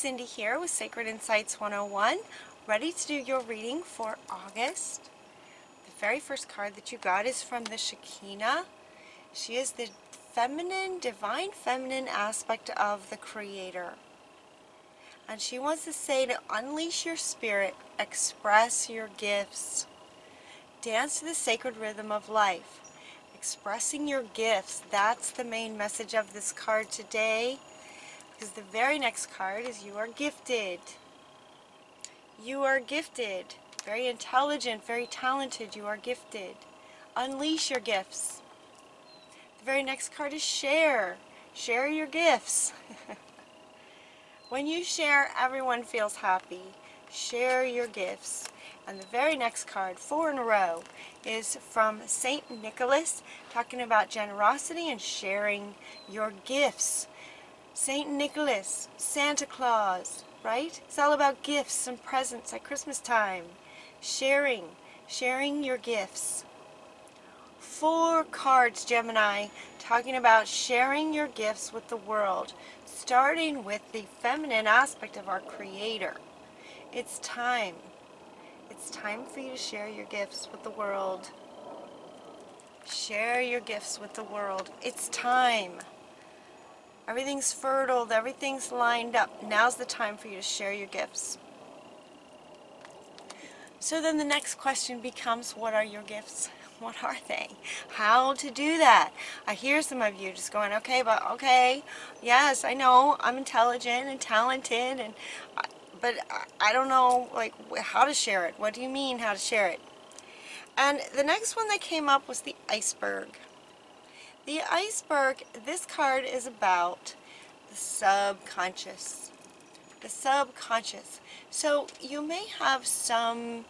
Cindy here with Sacred Insights 101, ready to do your reading for August. The very first card that you got is from the Shekinah. She is the feminine, divine feminine aspect of the Creator. And she wants to say to unleash your spirit, express your gifts. Dance to the sacred rhythm of life. Expressing your gifts, that's the main message of this card today. Because the very next card is you are gifted. You are gifted. Very intelligent, very talented. You are gifted. Unleash your gifts. The very next card is share. Share your gifts. When you share, everyone feels happy. Share your gifts. And the very next card, 4 in a row, is from Saint Nicholas, talking about generosity and sharing your gifts. Saint Nicholas, Santa Claus, right? It's all about gifts and presents at Christmas time. Sharing your gifts. 4 cards, Gemini, talking about sharing your gifts with the world, starting with the feminine aspect of our Creator. It's time. It's time for you to share your gifts with the world. Share your gifts with the world. It's time. Everything's fertile, everything's lined up. Now's the time for you to share your gifts. So then the next question becomes, what are your gifts? What are they? How to do that? I hear some of you just going, okay, yes, I know I'm intelligent and talented, but I don't know like how to share it. What do you mean how to share it? And the next one that came up was the iceberg. The iceberg, this card is about the subconscious. The subconscious. So you may have some,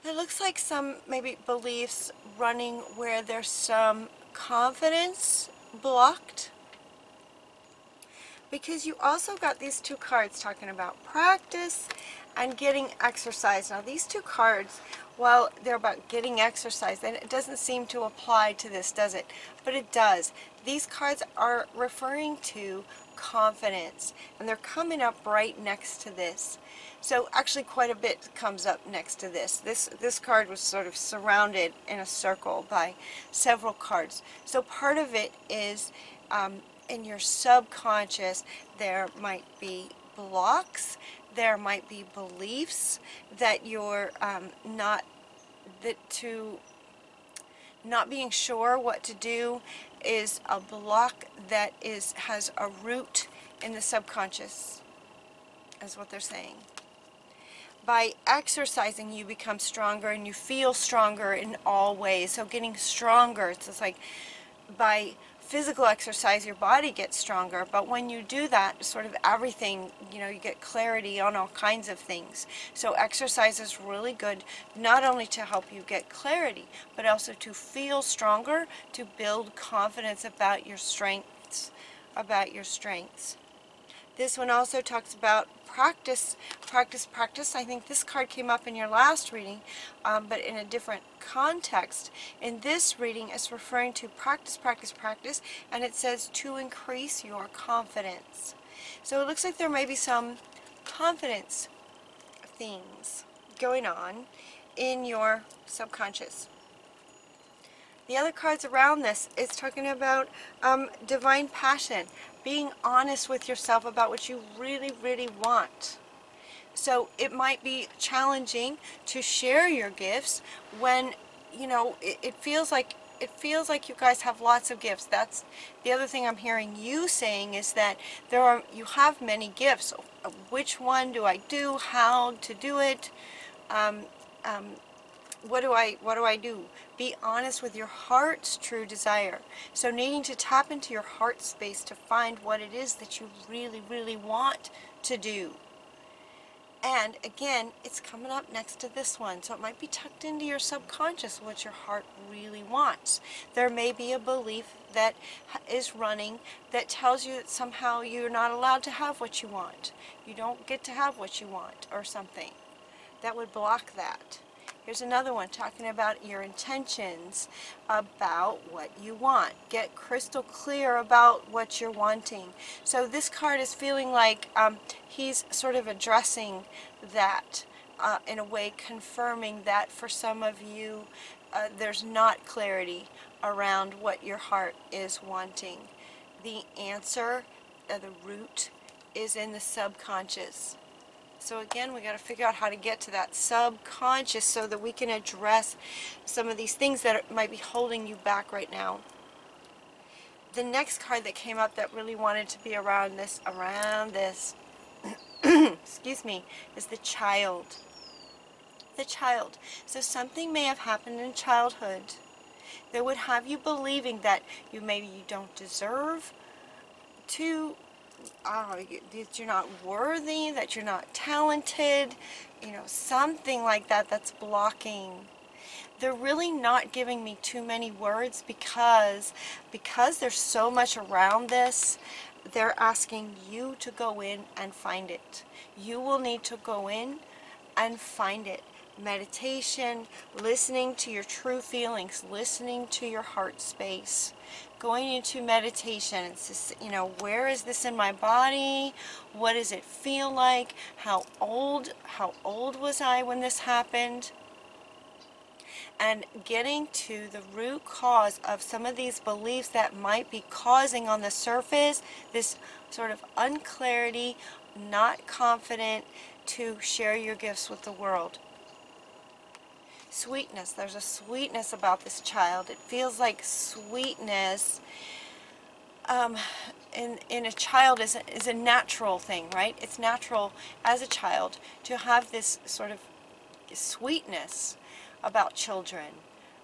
it looks like some maybe beliefs running where there's some confidence blocked. Because you also got these 2 cards talking about practice and getting exercise. Now these 2 cards, well, they're about getting exercise, and it doesn't seem to apply to this, does it? But it does. These cards are referring to confidence, and they're coming up right next to this. So actually quite a bit comes up next to this. This card was sort of surrounded in a circle by several cards. So part of it is in your subconscious, there might be blocks, there might be beliefs that you're not being sure what to do is a block that has a root in the subconscious, is what they're saying. By exercising, you become stronger and you feel stronger in all ways. So getting stronger, it's just like by physical exercise, your body gets stronger, but when you do that, sort of everything, you get clarity on all kinds of things. So exercise is really good, not only to help you get clarity, but also to feel stronger, to build confidence about your strengths, This one also talks about practice. I think this card came up in your last reading, but in a different context. In this reading, it's referring to practice, and it says to increase your confidence. So it looks like there may be some confidence things going on in your subconscious. The other cards around this is talking about divine passion, being honest with yourself about what you really, really want. So it might be challenging to share your gifts when, it feels like you guys have lots of gifts. That's the other thing I'm hearing you saying, is that you have many gifts. Which one do I do? How to do it? What do I do? Be honest with your heart's true desire. So needing to tap into your heart space to find what it is that you really, really want to do. And again, it's coming up next to this one. So it might be tucked into your subconscious what your heart really wants. There may be a belief that is running that tells you that somehow you're not allowed to have what you want. You don't get to have what you want or something. That would block that. Here's another one talking about your intentions, about what you want. Get crystal clear about what you're wanting. So this card is feeling like he's sort of addressing that in a way, confirming that for some of you there's not clarity around what your heart is wanting. The answer, the root, is in the subconscious. So again, we got to figure out how to get to that subconscious so that we can address some of these things that might be holding you back right now. The next card that came up that really wanted to be around this, excuse me, is the child. The child. So something may have happened in childhood that would have you believing that maybe you don't deserve to, that you're not worthy, that you're not talented, something like that that's blocking. They're really not giving me too many words because there's so much around this. They're asking you to go in and find it. You will need to go in and find it. Meditation, listening to your true feelings, listening to your heart space, going into meditation. It's just, where is this in my body? What does it feel like? How old was I when this happened? And getting to the root cause of some of these beliefs that might be causing on the surface this sort of unclarity, not confident to share your gifts with the world. Sweetness. There's a sweetness about this child. It feels like sweetness in a child is a natural thing, right? It's natural as a child to have this sort of sweetness about children,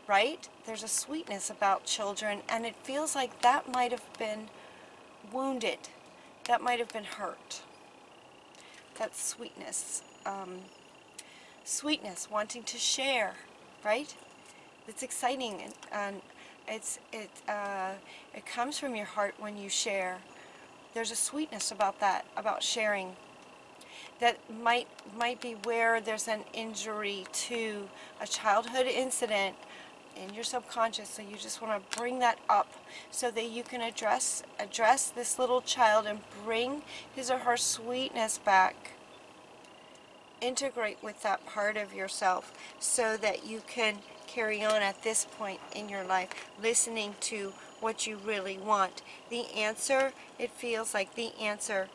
right? There's a sweetness about children, and it feels like that might have been wounded. That might have been hurt. That sweetness. Sweetness, wanting to share, right? It's exciting, and it comes from your heart when you share. There's a sweetness about that, about sharing. That might be where there's an injury to a childhood incident in your subconscious, so you just want to bring that up so that you can address this little child and bring his or her sweetness back. Integrate with that part of yourself so that you can carry on at this point in your life, listening to what you really want. The answer, it feels like the answer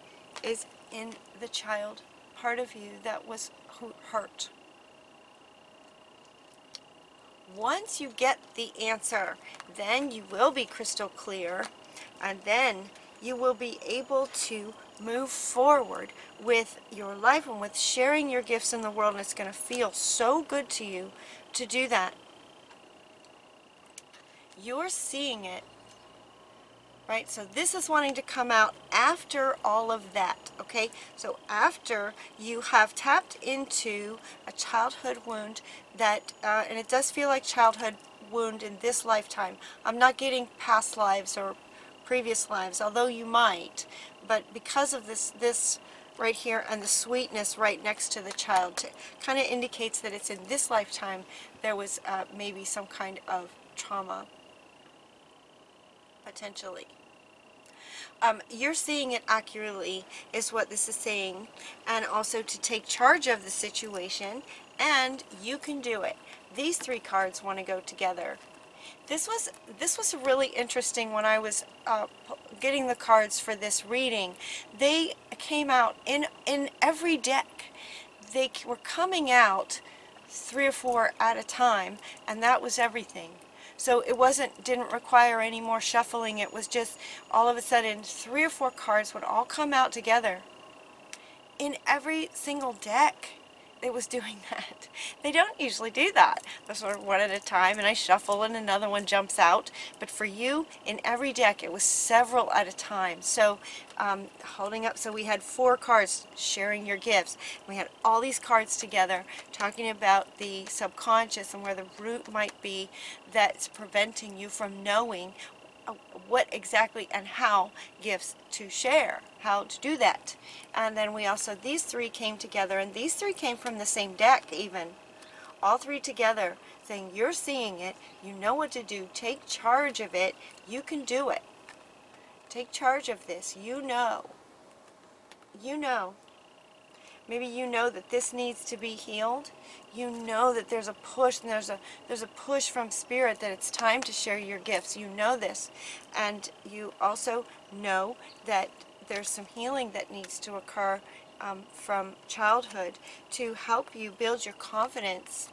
is in the child part of you that was hurt. Once you get the answer, then you will be crystal clear, and then you will be able to move forward with your life and with sharing your gifts in the world, and it's going to feel so good to you to do that. You're seeing it, right? So this is wanting to come out after all of that, okay? So after you have tapped into a childhood wound that, and it does feel like childhood wound in this lifetime. I'm not getting past lives or previous lives, although you might, but because of this right here and the sweetness right next to the child, kind of indicates that it's in this lifetime there was maybe some kind of trauma, potentially. You're seeing it accurately is what this is saying, and also to take charge of the situation, and you can do it. These three cards want to go together. This was really interesting when I was getting the cards for this reading. They came out in every deck. They were coming out 3 or 4 at a time, and that was everything. So it didn't require any more shuffling. It was just all of a sudden 3 or 4 cards would all come out together. In every single deck, it was doing that. They don't usually do that. They're sort of one at a time, and I shuffle and another one jumps out. But for you, in every deck, it was several at a time. So holding up, so we had 4 cards, sharing your gifts. We had all these cards together, talking about the subconscious and where the root might be that's preventing you from knowing what exactly and how gifts to share, how to do that. And then we also, these 3 came together, and these 3 came from the same deck even. all three together, saying you're seeing it, you know what to do, take charge of it, you can do it. Take charge of this, you know. You know. Maybe you know that this needs to be healed. You know that there's a push, and there's a push from Spirit that it's time to share your gifts. You know this. And you also know that there's some healing that needs to occur from childhood to help you build your confidence.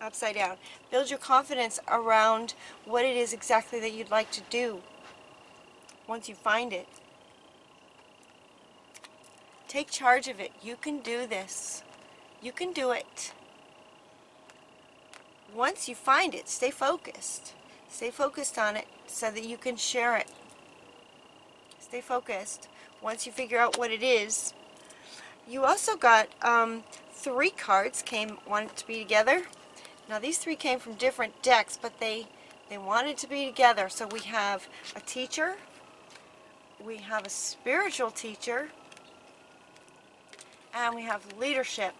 Upside down. Build your confidence around what it is exactly that you'd like to do once you find it. Take charge of it. You can do this. You can do it. Once you find it, stay focused. Stay focused on it so that you can share it. Stay focused. Once you figure out what it is. You also got 3 cards wanted to be together. Now these 3 came from different decks, but they wanted to be together. So we have a teacher. We have a spiritual teacher. And we have leadership.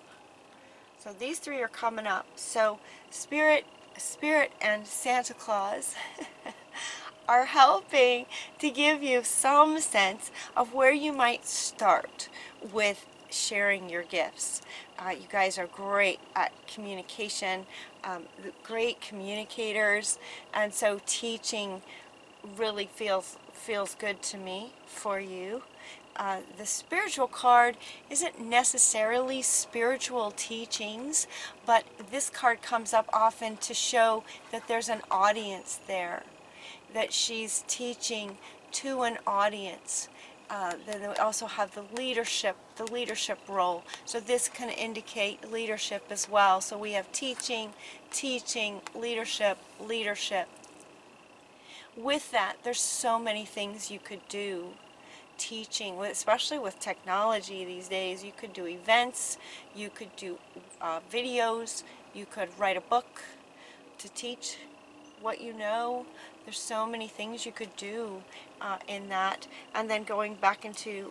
So these 3 are coming up. So Spirit and Santa Claus are helping to give you some sense of where you might start with sharing your gifts. You guys are great at communication, great communicators, and so teaching really feels good to me for you. The spiritual card isn't necessarily spiritual teachings, but this card comes up often to show that there's an audience there, that she's teaching to an audience. Then we also have the leadership role. So this can indicate leadership as well. So we have teaching, leadership. With that, there's so many things you could do. Teaching, especially with technology these days, you could do events, you could do videos, you could write a book to teach what you know. There's so many things you could do in that. And then going back into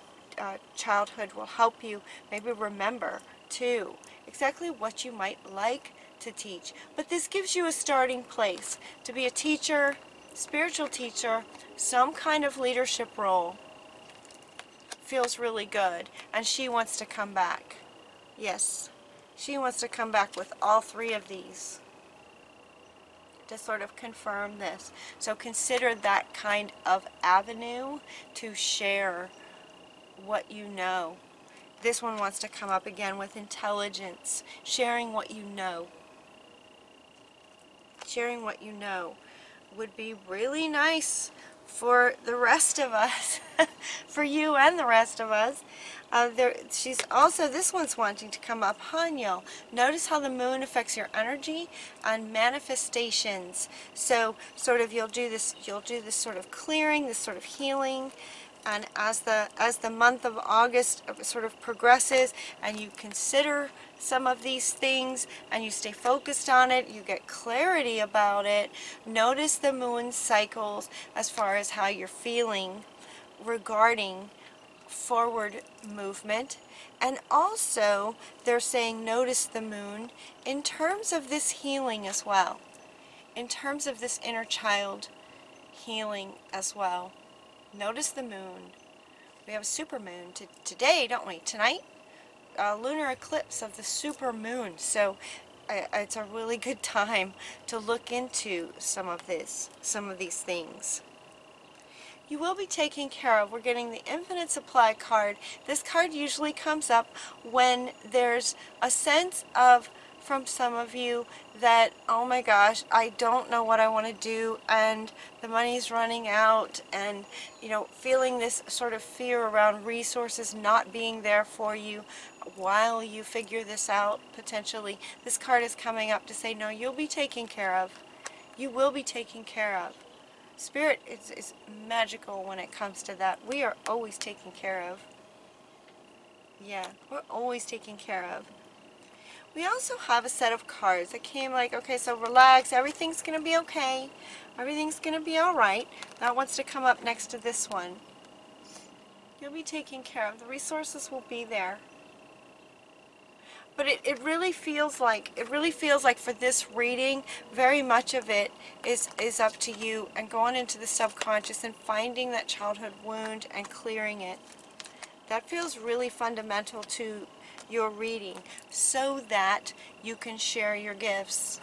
childhood will help you maybe remember too exactly what you might like to teach. But this gives you a starting place to be a teacher, spiritual teacher, some kind of leadership role. Feels really good, and she wants to come back. Yes, she wants to come back with all 3 of these to sort of confirm this. So consider that kind of avenue to share what you know. This one wants to come up again with intelligence, sharing what you know. Sharing what you know would be really nice for the rest of us, for you and the rest of us. She's also, this one's wanting to come up, Hanyal. Notice how the moon affects your energy and manifestations. So sort of you'll do this sort of clearing, this sort of healing. And as the month of August sort of progresses and you consider some of these things and you stay focused on it, you get clarity about it, notice the moon cycles as far as how you're feeling regarding forward movement. And also they're saying notice the moon in terms of this healing as well, in terms of this inner child healing as well. Notice the moon. We have a super moon today, don't we? Tonight, lunar eclipse of the super moon. So it's a really good time to look into some of these things. You will be taken care of. We're getting the infinite supply card. This card usually comes up when there's a sense of, from some of you, that, oh my gosh, I don't know what I want to do, and the money's running out, and feeling this sort of fear around resources not being there for you while you figure this out, potentially. This card is coming up to say, no, you'll be taken care of. You will be taken care of. Spirit is magical when it comes to that. We are always taken care of. Yeah, we're always taken care of. We also have a set of cards that came like, okay, so relax, everything's going to be okay. Everything's going to be alright. That wants to come up next to this one. You'll be taken care of. The resources will be there. But it really feels like, for this reading, very much of it is up to you and going into the subconscious and finding that childhood wound and clearing it. That feels really fundamental to your reading, so that you can share your gifts.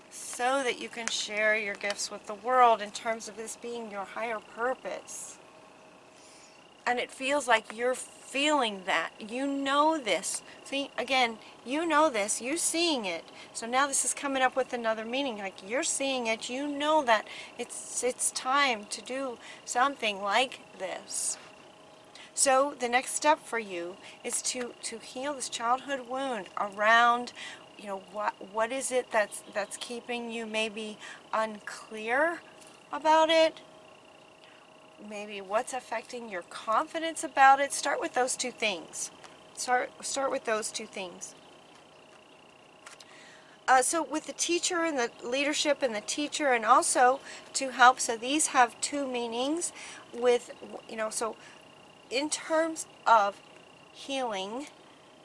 So that you can share your gifts with the world in terms of this being your higher purpose. And it feels like you're feeling that. You know this. See, again, you know this. You're seeing it. So now this is coming up with another meaning. Like, you're seeing it. You know that it's time to do something like this. So the next step for you is to heal this childhood wound around, you know, what is it that's keeping you maybe unclear about it? Maybe what's affecting your confidence about it? Start with those two things. Start with those two things. So with the teacher and the leadership and the teacher, and also to help, so these have two meanings with, you know, so in terms of healing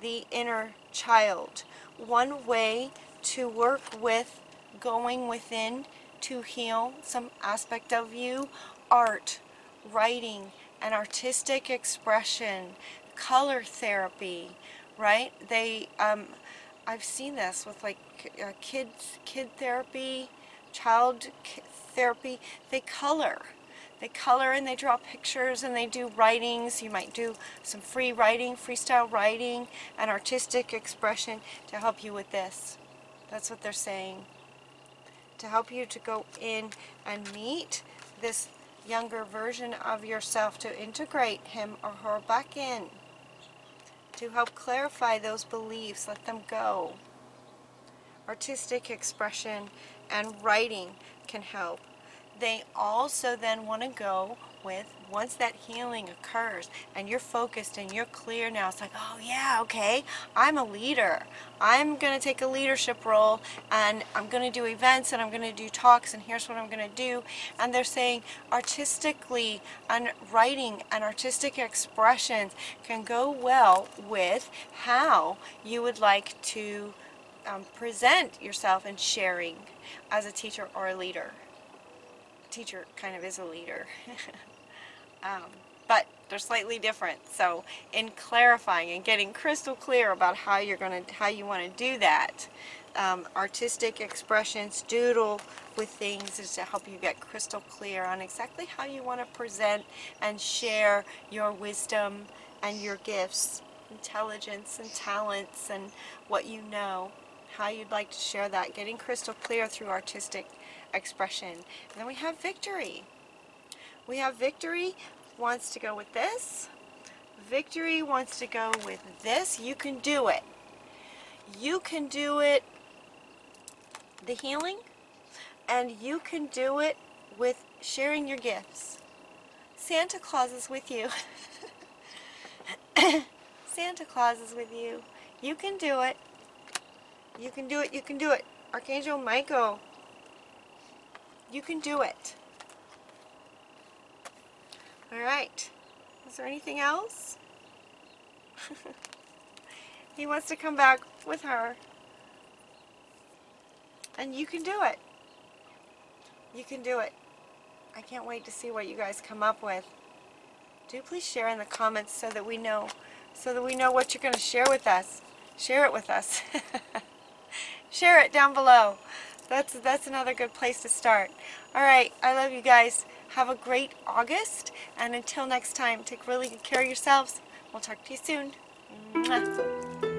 the inner child, one way to work with going within to heal some aspect of you, art, writing, and artistic expression, color therapy, right? I've seen this with like kid therapy, child therapy. They color and they draw pictures and they do writings. You might do some free writing, freestyle writing, and artistic expression to help you with this. That's what they're saying. To help you to go in and meet this younger version of yourself, to integrate him or her back in, to help clarify those beliefs, let them go. Artistic expression and writing can help. They also then want to go with, once that healing occurs and you're focused and you're clear now, it's like, oh yeah, okay, I'm a leader. I'm going to take a leadership role and I'm going to do events and I'm going to do talks and here's what I'm going to do. And they're saying artistically, and writing and artistic expressions can go well with how you would like to present yourself and sharing as a teacher or a leader. Teacher kind of is a leader, but they're slightly different. So in clarifying and getting crystal clear about how you want to do that, artistic expressions, doodle with things, is to help you get crystal clear on exactly how you want to present and share your wisdom and your gifts, intelligence and talents, and what you know, how you'd like to share that, getting crystal clear through artistic expression. And then we have victory. We have victory wants to go with this. Victory wants to go with this. You can do it. You can do it, the healing, and you can do it with sharing your gifts. Santa Claus is with you. Santa Claus is with you. You can do it. You can do it. You can do it. Archangel Michael, you can do it. All right. Is there anything else? He wants to come back with her. And you can do it. You can do it. I can't wait to see what you guys come up with. Do please share in the comments so that we know what you're going to share with us. Share it with us. Share it down below. That's another good place to start. All right, I love you guys. Have a great August, and until next time, take really good care of yourselves. We'll talk to you soon. Mwah.